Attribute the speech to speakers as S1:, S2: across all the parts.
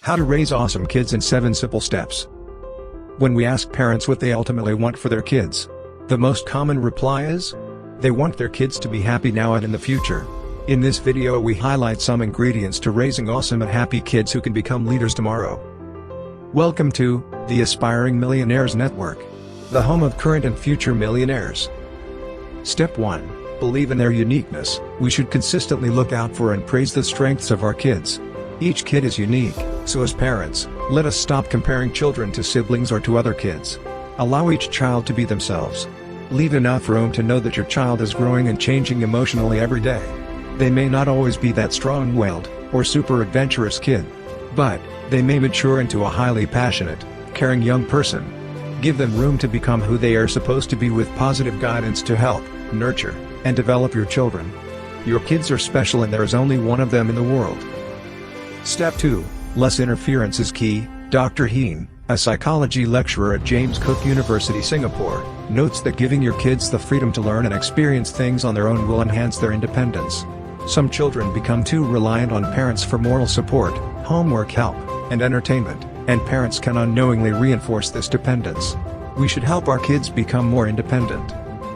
S1: How to raise awesome kids in 7 simple steps. When we ask parents what they ultimately want for their kids, the most common reply is, they want their kids to be happy now and in the future. In this video we highlight some ingredients to raising awesome and happy kids who can become leaders tomorrow. Welcome to the Aspiring Millionaires Network, the home of current and future millionaires. Step 1. Believe in their uniqueness. We should consistently look out for and praise the strengths of our kids. Each kid is unique, so as parents, let us stop comparing children to siblings or to other kids. Allow each child to be themselves. Leave enough room to know that your child is growing and changing emotionally every day. They may not always be that strong-willed, or super adventurous kid, but they may mature into a highly passionate, caring young person. Give them room to become who they are supposed to be with positive guidance to help, nurture, and develop your children. Your kids are special and there is only one of them in the world. Step 2. Less interference is key. Dr. Heen, a psychology lecturer at James Cook University, Singapore, notes that giving your kids the freedom to learn and experience things on their own will enhance their independence. Some children become too reliant on parents for moral support, homework help, and entertainment, and parents can unknowingly reinforce this dependence. We should help our kids become more independent.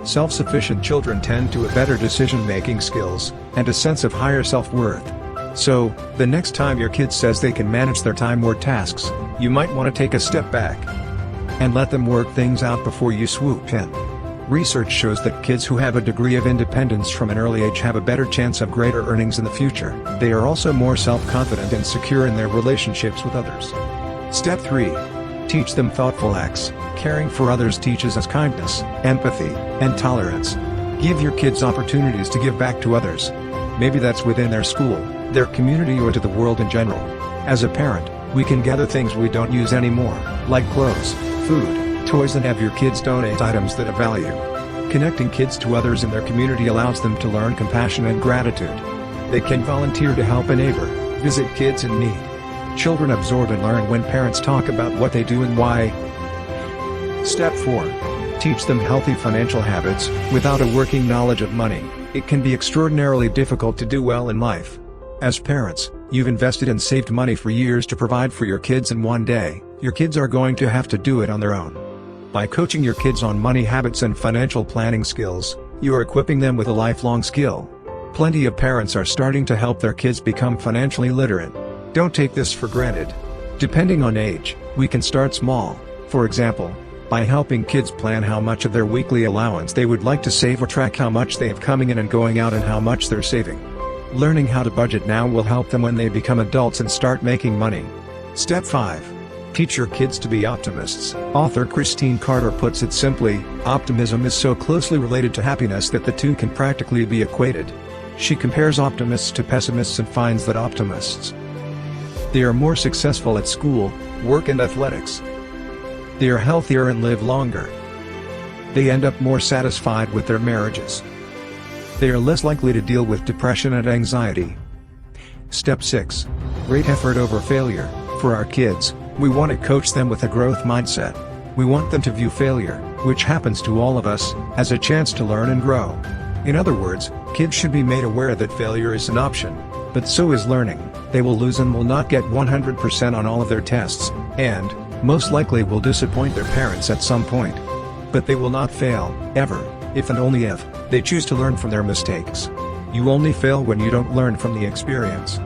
S1: Self-sufficient children tend to have better decision-making skills, and a sense of higher self-worth. So, the next time your kid says they can manage their time or tasks, you might want to take a step back and let them work things out before you swoop in. Research shows that kids who have a degree of independence from an early age have a better chance of greater earnings in the future. They are also more self-confident and secure in their relationships with others. Step 3. Teach them thoughtful acts. Caring for others teaches us kindness, empathy, and tolerance. Give your kids opportunities to give back to others. Maybe that's within their school, their community, or to the world in general. As a parent, we can gather things we don't use anymore, like clothes, food, toys, and have your kids donate items that have value. Connecting kids to others in their community allows them to learn compassion and gratitude. They can volunteer to help a neighbor, visit kids in need. Children absorb and learn when parents talk about what they do and why. Step 4. Teach them healthy financial habits. Without a working knowledge of money, it can be extraordinarily difficult to do well in life. As parents, you've invested and saved money for years to provide for your kids, and one day, your kids are going to have to do it on their own. By coaching your kids on money habits and financial planning skills, you are equipping them with a lifelong skill. Plenty of parents are starting to help their kids become financially literate. Don't take this for granted. Depending on age, we can start small, for example, by helping kids plan how much of their weekly allowance they would like to save, or track how much they have coming in and going out and how much they're saving. Learning how to budget now will help them when they become adults and start making money. Step 5. Teach your kids to be optimists. Author Christine Carter puts it simply, optimism is so closely related to happiness that the two can practically be equated. She compares optimists to pessimists and finds that optimists, they are more successful at school, work, and athletics. They are healthier and live longer. They end up more satisfied with their marriages. They are less likely to deal with depression and anxiety. Step 6. Great effort over failure. For our kids, we want to coach them with a growth mindset. We want them to view failure, which happens to all of us, as a chance to learn and grow. In other words, kids should be made aware that failure is an option, but so is learning. They will lose and will not get 100% on all of their tests, and, most likely, will disappoint their parents at some point. But they will not fail, ever, if and only if they choose to learn from their mistakes. You only fail when you don't learn from the experience.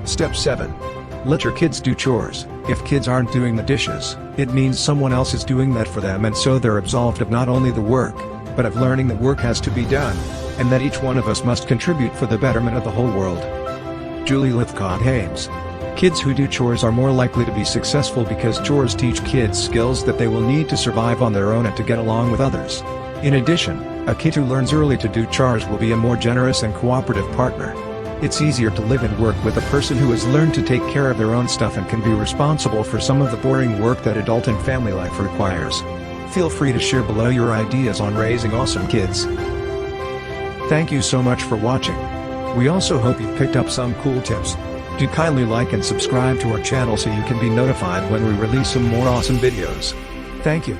S1: Step 7. Let your kids do chores. If kids aren't doing the dishes, it means someone else is doing that for them, and so they're absolved of not only the work, but of learning that work has to be done, and that each one of us must contribute for the betterment of the whole world. Julie Lithcott-Hames. Kids who do chores are more likely to be successful because chores teach kids skills that they will need to survive on their own and to get along with others. In addition, a kid who learns early to do chores will be a more generous and cooperative partner. It's easier to live and work with a person who has learned to take care of their own stuff and can be responsible for some of the boring work that adult and family life requires. Feel free to share below your ideas on raising awesome kids. Thank you so much for watching. We also hope you've picked up some cool tips. Do kindly like and subscribe to our channel so you can be notified when we release some more awesome videos. Thank you.